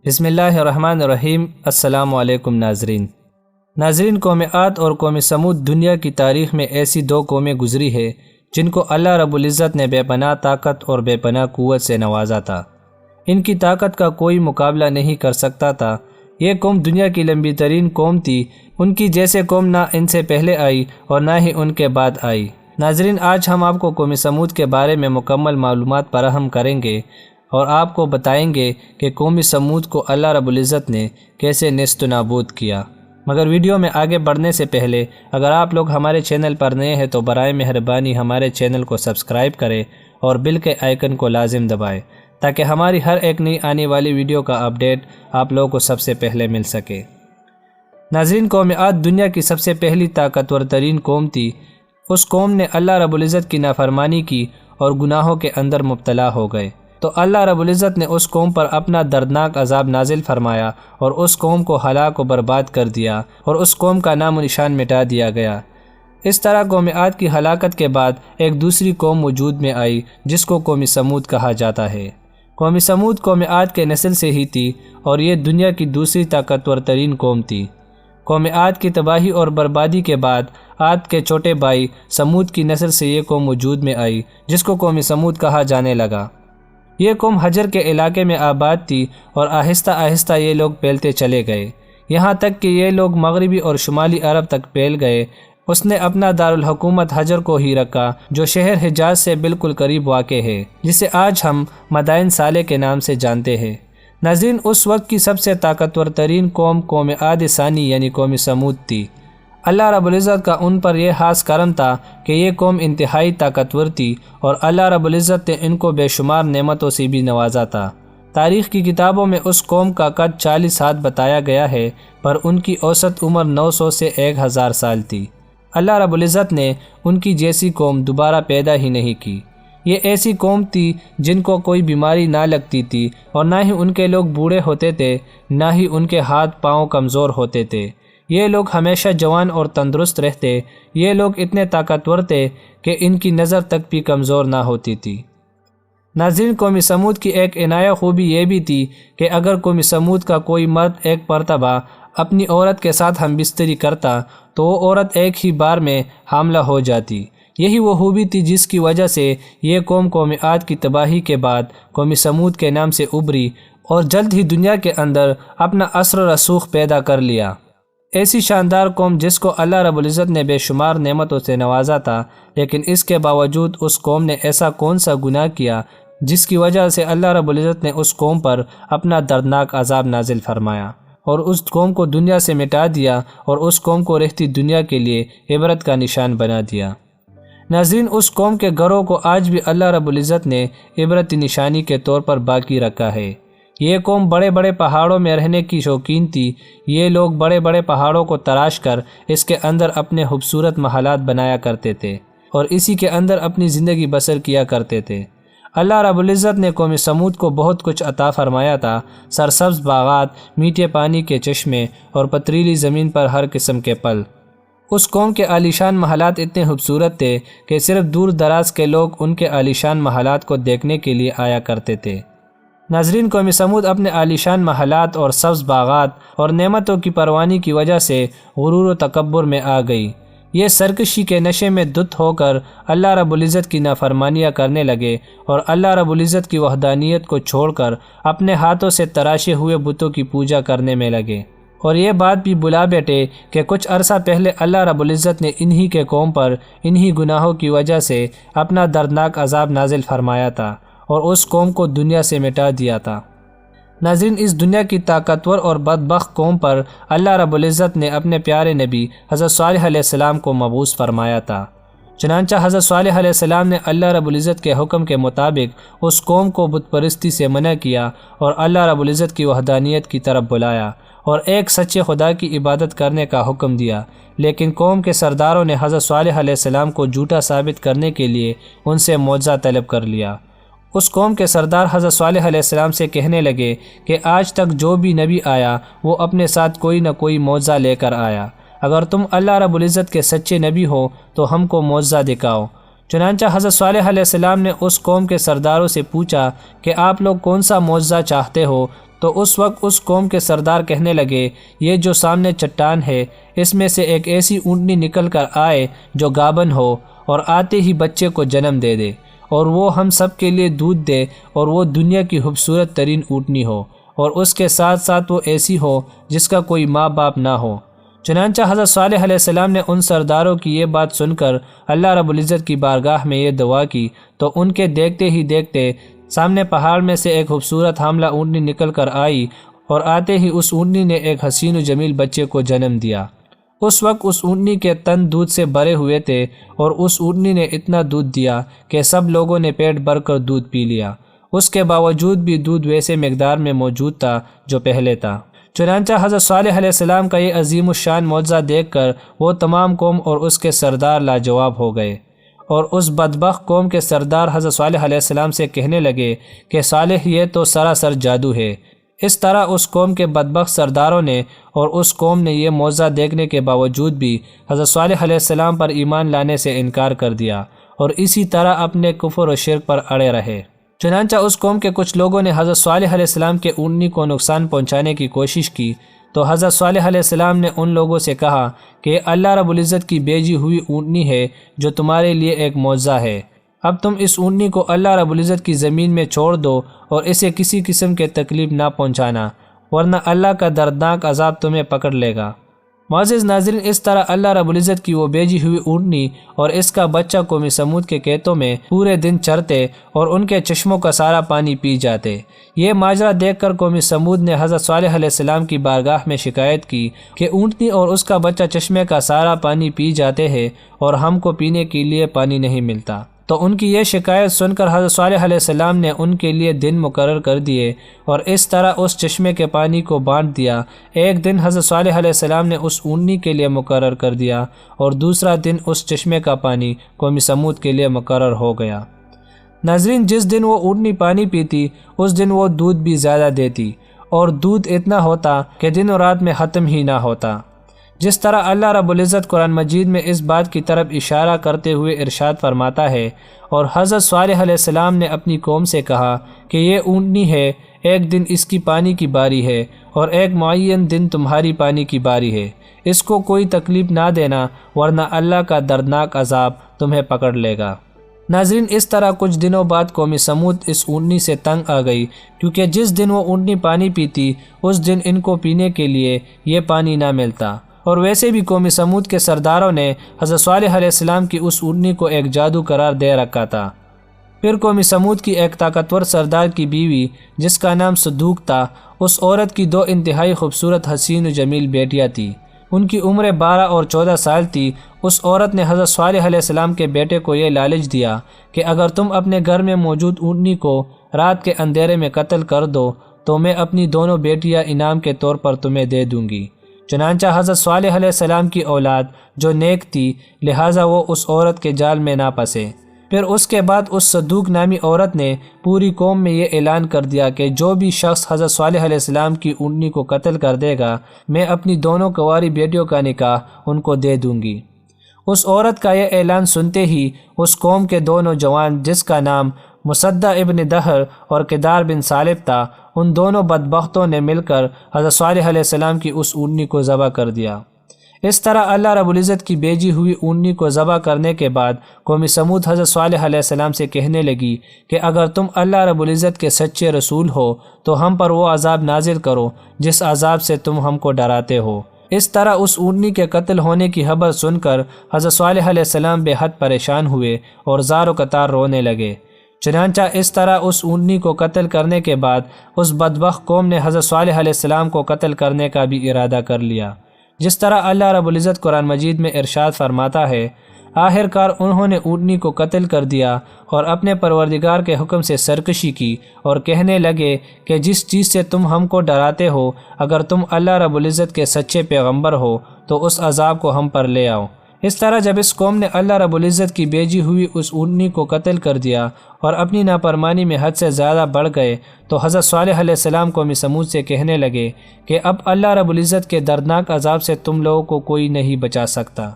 بسم اللہ الرحمن الرحیم۔ السلام علیکم ناظرین، قوم عاد اور قوم سمود دنیا کی تاریخ میں ایسی دو قومیں گزری ہے جن کو اللہ رب العزت نے بے پناہ طاقت اور بے پناہ قوت سے نوازا تھا۔ ان کی طاقت کا کوئی مقابلہ نہیں کر سکتا تھا۔ یہ قوم دنیا کی لمبی ترین قوم تھی۔ ان کی جیسے قوم نہ ان سے پہلے آئی اور نہ ہی ان کے بعد آئی۔ ناظرین، آج ہم آپ کو قوم سمود کے بارے میں مکمل معلومات فراہم کریں گے اور آپ کو بتائیں گے کہ قوم سمود کو اللہ رب العزت نے کیسے نیست و نابود کیا۔ مگر ویڈیو میں آگے بڑھنے سے پہلے اگر آپ لوگ ہمارے چینل پر نئے ہیں تو برائے مہربانی ہمارے چینل کو سبسکرائب کریں اور بیل کے آئیکن کو لازم دبائیں تاکہ ہماری ہر ایک نئی آنے والی ویڈیو کا اپڈیٹ آپ لوگوں کو سب سے پہلے مل سکے۔ ناظرین، قوم عاد دنیا کی سب سے پہلی طاقتور ترین قوم تھی۔ اس قوم نے اللہ رب العزت کی نافرمانی کی اور گناہوں کے اندر مبتلا ہو گئے تو اللہ رب العزت نے اس قوم پر اپنا دردناک عذاب نازل فرمایا اور اس قوم کو ہلاک و برباد کر دیا اور اس قوم کا نام و نشان مٹا دیا گیا۔ اس طرح قوم عاد کی ہلاکت کے بعد ایک دوسری قوم وجود میں آئی جس کو قوم سمود کہا جاتا ہے۔ قوم سمود قوم عاد کے نسل سے ہی تھی اور یہ دنیا کی دوسری طاقتور ترین قوم تھی۔ قوم عاد کی تباہی اور بربادی کے بعد عاد کے چھوٹے بھائی سمود کی نسل سے یہ قوم وجود میں آئی جس کو قوم سمود کہا جانے لگا۔ یہ قوم حجر کے علاقے میں آباد تھی اور آہستہ آہستہ یہ لوگ پھیلتے چلے گئے، یہاں تک کہ یہ لوگ مغربی اور شمالی عرب تک پھیل گئے۔ اس نے اپنا دارالحکومت حجر کو ہی رکھا جو شہر حجاز سے بالکل قریب واقع ہے، جسے آج ہم مدائن صالح کے نام سے جانتے ہیں۔ ناظرین، اس وقت کی سب سے طاقتور ترین قوم عاد ثانی یعنی قوم سمود تھی۔ اللہ رب العزت کا ان پر یہ خاص کرم تھا کہ یہ قوم انتہائی طاقتور تھی اور اللہ رب العزت نے ان کو بے شمار نعمتوں سے بھی نوازا تھا۔ تاریخ کی کتابوں میں اس قوم کا قد 40 ہاتھ بتایا گیا ہے، پر ان کی اوسط عمر 900 سے 1000 سال تھی۔ اللہ رب العزت نے ان کی جیسی قوم دوبارہ پیدا ہی نہیں کی۔ یہ ایسی قوم تھی جن کو کوئی بیماری نہ لگتی تھی اور نہ ہی ان کے لوگ بوڑھے ہوتے تھے، نہ ہی ان کے ہاتھ پاؤں کمزور ہوتے تھے۔ یہ لوگ ہمیشہ جوان اور تندرست رہتے۔ یہ لوگ اتنے طاقتور تھے کہ ان کی نظر تک بھی کمزور نہ ہوتی تھی۔ ناظرین، قوم سمود کی ایک عنایہ خوبی یہ بھی تھی کہ اگر قوم سمود کا کوئی مرد ایک مرتبہ اپنی عورت کے ساتھ ہم بستری کرتا تو وہ عورت ایک ہی بار میں حاملہ ہو جاتی۔ یہی وہ خوبی تھی جس کی وجہ سے یہ قوم عاد کی تباہی کے بعد قوم سمود کے نام سے ابھری اور جلد ہی دنیا کے اندر اپنا اثر و رسوخ پیدا کر لیا۔ ایسی شاندار قوم جس کو اللہ رب العزت نے بے شمار نعمتوں سے نوازا تھا، لیکن اس کے باوجود اس قوم نے ایسا کون سا گناہ کیا جس کی وجہ سے اللہ رب العزت نے اس قوم پر اپنا دردناک عذاب نازل فرمایا اور اس قوم کو دنیا سے مٹا دیا اور اس قوم کو رہتی دنیا کے لیے عبرت کا نشان بنا دیا۔ ناظرین، اس قوم کے گھروں کو آج بھی اللہ رب العزت نے عبرت نشانی کے طور پر باقی رکھا ہے۔ یہ قوم بڑے بڑے پہاڑوں میں رہنے کی شوقین تھی۔ یہ لوگ بڑے بڑے پہاڑوں کو تراش کر اس کے اندر اپنے خوبصورت محلات بنایا کرتے تھے اور اسی کے اندر اپنی زندگی بسر کیا کرتے تھے۔ اللہ رب العزت نے قوم سمود کو بہت کچھ عطا فرمایا تھا، سرسبز باغات، میٹھے پانی کے چشمے اور پتریلی زمین پر ہر قسم کے پھل۔ اس قوم کے عالیشان محلات اتنے خوبصورت تھے کہ صرف دور دراز کے لوگ ان کے عالیشان محلات کو دیکھنے کے لیے آیا کرتے تھے۔ ناظرین، قوم سمود اپنے عالیشان محلات اور سبز باغات اور نعمتوں کی پروانی کی وجہ سے غرور و تکبر میں آ گئی۔ یہ سرکشی کے نشے میں دھت ہو کر اللہ رب العزت کی نافرمانیاں کرنے لگے اور اللہ رب العزت کی وحدانیت کو چھوڑ کر اپنے ہاتھوں سے تراشے ہوئے بتوں کی پوجا کرنے میں لگے، اور یہ بات بھی بلا بیٹھے کہ کچھ عرصہ پہلے اللہ رب العزت نے انہی کے قوم پر انہی گناہوں کی وجہ سے اپنا دردناک عذاب نازل فرمایا تھا اور اس قوم کو دنیا سے مٹا دیا تھا۔ ناظرین، اس دنیا کی طاقتور اور بدبخت قوم پر اللہ رب العزت نے اپنے پیارے نبی حضرت صالح علیہ السلام کو مبعوث فرمایا تھا۔ چنانچہ حضرت صالح علیہ السلام نے اللہ رب العزت کے حکم کے مطابق اس قوم کو بت پرستی سے منع کیا اور اللہ رب العزت کی وحدانیت کی طرف بلایا اور ایک سچے خدا کی عبادت کرنے کا حکم دیا۔ لیکن قوم کے سرداروں نے حضرت صالح علیہ السلام کو جھوٹا ثابت کرنے کے لیے ان سے معجزہ طلب کر لیا۔ اس قوم کے سردار حضرت صالح علیہ السلام سے کہنے لگے کہ آج تک جو بھی نبی آیا وہ اپنے ساتھ کوئی نہ کوئی معجزہ لے کر آیا، اگر تم اللہ رب العزت کے سچے نبی ہو تو ہم کو معجزہ دکھاؤ۔ چنانچہ حضرت صالح علیہ السلام نے اس قوم کے سرداروں سے پوچھا کہ آپ لوگ کون سا معجزہ چاہتے ہو، تو اس وقت اس قوم کے سردار کہنے لگے، یہ جو سامنے چٹان ہے اس میں سے ایک ایسی اونٹنی نکل کر آئے جو گابن ہو اور آتے ہی بچے کو جنم دے دے، اور وہ ہم سب کے لیے دودھ دے، اور وہ دنیا کی خوبصورت ترین اونٹنی ہو، اور اس کے ساتھ ساتھ وہ ایسی ہو جس کا کوئی ماں باپ نہ ہو۔ چنانچہ حضرت صالح علیہ السلام نے ان سرداروں کی یہ بات سن کر اللہ رب العزت کی بارگاہ میں یہ دعا کی، تو ان کے دیکھتے ہی دیکھتے سامنے پہاڑ میں سے ایک خوبصورت حاملہ اونٹنی نکل کر آئی، اور آتے ہی اس اونٹنی نے ایک حسین و جمیل بچے کو جنم دیا۔ اس وقت اس اونٹنی کے تن دودھ سے بھرے ہوئے تھے، اور اس اونٹنی نے اتنا دودھ دیا کہ سب لوگوں نے پیٹ بھر کر دودھ پی لیا۔ اس کے باوجود بھی دودھ ویسے مقدار میں موجود تھا جو پہلے تھا۔ چنانچہ حضرت صالح علیہ السلام کا یہ عظیم الشان معجزہ دیکھ کر وہ تمام قوم اور اس کے سردار لاجواب ہو گئے، اور اس بدبخت قوم کے سردار حضرت صالح علیہ السلام سے کہنے لگے کہ صالح یہ تو سراسر جادو ہے۔ اس طرح اس قوم کے بدبخت سرداروں نے اور اس قوم نے یہ معجزہ دیکھنے کے باوجود بھی حضرت صالح علیہ السلام پر ایمان لانے سے انکار کر دیا، اور اسی طرح اپنے کفر و شرک پر اڑے رہے۔ چنانچہ اس قوم کے کچھ لوگوں نے حضرت صالح علیہ السلام کے اونٹنی کو نقصان پہنچانے کی کوشش کی، تو حضرت صالح علیہ السلام نے ان لوگوں سے کہا کہ اللہ رب العزت کی بھیجی ہوئی اونٹنی ہے جو تمہارے لیے ایک معجزہ ہے۔ اب تم اس اونٹنی کو اللہ رب العزت کی زمین میں چھوڑ دو، اور اسے کسی قسم کے تکلیف نہ پہنچانا، ورنہ اللہ کا دردناک عذاب تمہیں پکڑ لے گا۔ معزز ناظرین، اس طرح اللہ رب العزت کی وہ بھیجی ہوئی اونٹنی اور اس کا بچہ قوم سمود کے کھیتوں میں پورے دن چرتے اور ان کے چشموں کا سارا پانی پی جاتے۔ یہ ماجرا دیکھ کر قوم سمود نے حضرت صالح علیہ السلام کی بارگاہ میں شکایت کی کہ اونٹنی اور اس کا بچہ چشمے کا سارا پانی پی جاتے ہیں اور ہم کو پینے کے لیے پانی نہیں ملتا۔ تو ان کی یہ شکایت سن کر حضرت صالح علیہ السلام نے ان کے لیے دن مقرر کر دیے، اور اس طرح اس چشمے کے پانی کو بانٹ دیا۔ ایک دن حضرت صالح علیہ السلام نے اس اونٹنی کے لیے مقرر کر دیا، اور دوسرا دن اس چشمے کا پانی قوم سمود کے لیے مقرر ہو گیا۔ ناظرین، جس دن وہ اونٹنی پانی پیتی اس دن وہ دودھ بھی زیادہ دیتی، اور دودھ اتنا ہوتا کہ دن و رات میں ختم ہی نہ ہوتا۔ جس طرح اللہ رب العزت قرآن مجید میں اس بات کی طرف اشارہ کرتے ہوئے ارشاد فرماتا ہے، اور حضرت صالح علیہ السلام نے اپنی قوم سے کہا کہ یہ اونٹنی ہے، ایک دن اس کی پانی کی باری ہے اور ایک معین دن تمہاری پانی کی باری ہے، اس کو کوئی تکلیف نہ دینا ورنہ اللہ کا دردناک عذاب تمہیں پکڑ لے گا۔ ناظرین، اس طرح کچھ دنوں بعد قوم سمود اس اونٹنی سے تنگ آ گئی، کیونکہ جس دن وہ اونٹنی پانی پیتی اس دن ان کو پینے کے لیے یہ پانی نہ ملتا، اور ویسے بھی قوم سمود کے سرداروں نے حضرت صالح علیہ السلام کی اس اونٹنی کو ایک جادو قرار دے رکھا تھا۔ پھر قوم سمود کی ایک طاقتور سردار کی بیوی جس کا نام صدوق تھا، اس عورت کی 2 انتہائی خوبصورت حسین و جمیل بیٹیاں تھیں۔ ان کی عمر 12 اور 14 سال تھی۔ اس عورت نے حضرت صالح علیہ السلام کے بیٹے کو یہ لالچ دیا کہ اگر تم اپنے گھر میں موجود اونٹنی کو رات کے اندھیرے میں قتل کر دو تو میں اپنی دونوں بیٹیاں انعام کے طور پر تمہیں دے دوں گی۔ چنانچہ حضرت صالح علیہ السلام کی اولاد جو نیک تھی، لہٰذا وہ اس عورت کے جال میں نہ پھنسے۔ پھر اس کے بعد اس صدوق نامی عورت نے پوری قوم میں یہ اعلان کر دیا کہ جو بھی شخص حضرت صالح علیہ السلام کی اونٹنی کو قتل کر دے گا، میں اپنی دونوں کنواری بیٹیوں کا نکاح ان کو دے دوں گی۔ اس عورت کا یہ اعلان سنتے ہی اس قوم کے 2 نوجوان جس کا نام مصدع ابن دہر اور کدار بن صالب تھا، ان دونوں بدبختوں نے مل کر حضرت صالح علیہ السلام کی اس اونٹنی کو ذبح کر دیا۔ اس طرح اللہ رب العزت کی بھیجی ہوئی اونٹنی کو ذبح کرنے کے بعد قوم سمود حضرت صالح علیہ السلام سے کہنے لگی کہ اگر تم اللہ رب العزت کے سچے رسول ہو تو ہم پر وہ عذاب نازل کرو جس عذاب سے تم ہم کو ڈراتے ہو۔ اس طرح اس اونٹنی کے قتل ہونے کی خبر سن کر حضرت صالح علیہ السلام بے حد پریشان ہوئے اور زار و قطار رونے لگے۔ چنانچہ اس طرح اس اونٹنی کو قتل کرنے کے بعد اس بدبخت قوم نے حضرت صالح علیہ السلام کو قتل کرنے کا بھی ارادہ کر لیا۔ جس طرح اللہ رب العزت قرآن مجید میں ارشاد فرماتا ہے، آخر کار انہوں نے اونٹنی کو قتل کر دیا اور اپنے پروردگار کے حکم سے سرکشی کی اور کہنے لگے کہ جس چیز سے تم ہم کو ڈراتے ہو، اگر تم اللہ رب العزت کے سچے پیغمبر ہو تو اس عذاب کو ہم پر لے آؤ۔ اس طرح جب اس قوم نے اللہ رب العزت کی بھیجی ہوئی اس اونٹنی کو قتل کر دیا اور اپنی نافرمانی میں حد سے زیادہ بڑھ گئے، تو حضرت صالح علیہ السلام قوم سمود سے کہنے لگے کہ اب اللہ رب العزت کے دردناک عذاب سے تم لوگوں کو کوئی نہیں بچا سکتا۔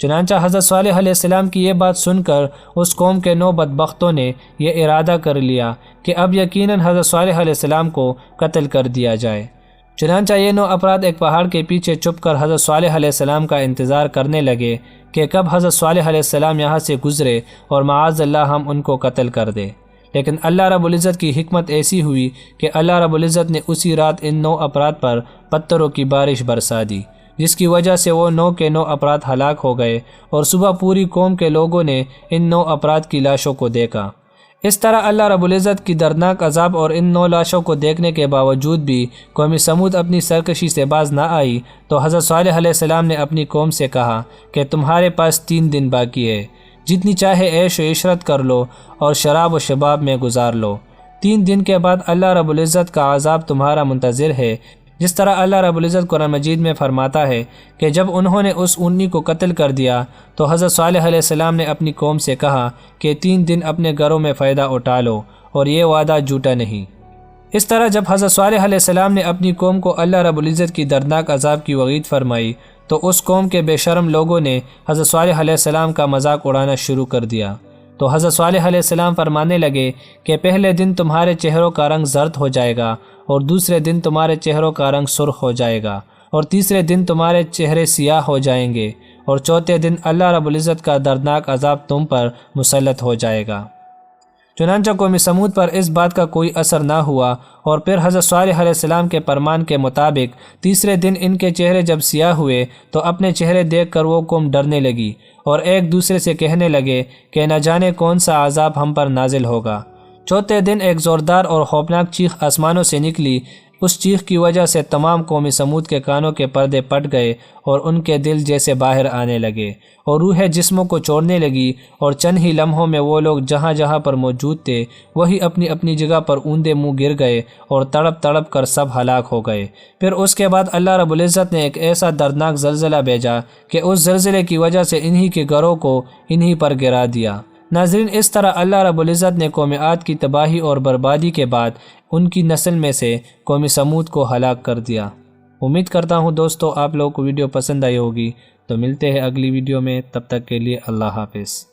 چنانچہ حضرت صالح علیہ السلام کی یہ بات سن کر اس قوم کے 9 بدبختوں نے یہ ارادہ کر لیا کہ اب یقیناً حضرت صالح علیہ السلام کو قتل کر دیا جائے۔ چنانچہ یہ 9 افراد ایک پہاڑ کے پیچھے چھپ کر حضرت صالح علیہ السلام کا انتظار کرنے لگے کہ کب حضرت صالح علیہ السلام یہاں سے گزرے اور معاذ اللہ ہم ان کو قتل کر دیں۔ لیکن اللہ رب العزت کی حکمت ایسی ہوئی کہ اللہ رب العزت نے اسی رات ان 9 افراد پر پتھروں کی بارش برسا دی، جس کی وجہ سے وہ 9 کے 9 افراد ہلاک ہو گئے، اور صبح پوری قوم کے لوگوں نے ان 9 افراد کی لاشوں کو دیکھا۔ اس طرح اللہ رب العزت کی دردناک عذاب اور ان 9 لاشوں کو دیکھنے کے باوجود بھی قوم سمود اپنی سرکشی سے باز نہ آئی، تو حضرت صالح علیہ السلام نے اپنی قوم سے کہا کہ تمہارے پاس 3 دن باقی ہے، جتنی چاہے عیش و عشرت کر لو اور شراب و شباب میں گزار لو۔ 3 دن کے بعد اللہ رب العزت کا عذاب تمہارا منتظر ہے، جس طرح اللہ رب العزت قرآن مجید میں فرماتا ہے کہ جب انہوں نے اس اونی کو قتل کر دیا تو حضرت صالح علیہ السلام نے اپنی قوم سے کہا کہ 3 دن اپنے گھروں میں فائدہ اٹھا لو اور یہ وعدہ جھوٹا نہیں۔ اس طرح جب حضرت صالح علیہ السلام نے اپنی قوم کو اللہ رب العزت کی دردناک عذاب کی وعید فرمائی تو اس قوم کے بے شرم لوگوں نے حضرت صالح علیہ السلام کا مذاق اڑانا شروع کر دیا۔ تو حضرت صالح علیہ السلام فرمانے لگے کہ پہلے دن تمہارے چہروں کا رنگ زرد ہو جائے گا، اور دوسرے دن تمہارے چہروں کا رنگ سرخ ہو جائے گا، اور تیسرے دن تمہارے چہرے سیاہ ہو جائیں گے، اور چوتھے دن اللہ رب العزت کا دردناک عذاب تم پر مسلط ہو جائے گا۔ چنانچہ قوم سمود پر اس بات کا کوئی اثر نہ ہوا، اور پھر حضرت صالح علیہ السلام کے فرمان کے مطابق تیسرے دن ان کے چہرے جب سیاہ ہوئے تو اپنے چہرے دیکھ کر وہ قوم ڈرنے لگی اور ایک دوسرے سے کہنے لگے کہ نہ جانے کون سا عذاب ہم پر نازل ہوگا۔ چوتھے دن ایک زوردار اور خوفناک چیخ آسمانوں سے نکلی۔ اس چیخ کی وجہ سے تمام قوم سمود کے کانوں کے پردے پھٹ گئے اور ان کے دل جیسے باہر آنے لگے اور روحیں جسموں کو چھوڑنے لگی، اور چند ہی لمحوں میں وہ لوگ جہاں جہاں پر موجود تھے وہی اپنی اپنی جگہ پر اوندے منہ گر گئے اور تڑپ تڑپ کر سب ہلاک ہو گئے۔ پھر اس کے بعد اللہ رب العزت نے ایک ایسا دردناک زلزلہ بھیجا کہ اس زلزلے کی وجہ سے انہی کے گھروں کو انہی پر گرا دیا۔ ناظرین، اس طرح اللہ رب العزت نے قوم عاد کی تباہی اور بربادی کے بعد ان کی نسل میں سے قوم سمود کو ہلاک کر دیا۔ امید کرتا ہوں دوستو آپ لوگوں کو ویڈیو پسند آئی ہوگی، تو ملتے ہیں اگلی ویڈیو میں، تب تک کے لیے اللہ حافظ۔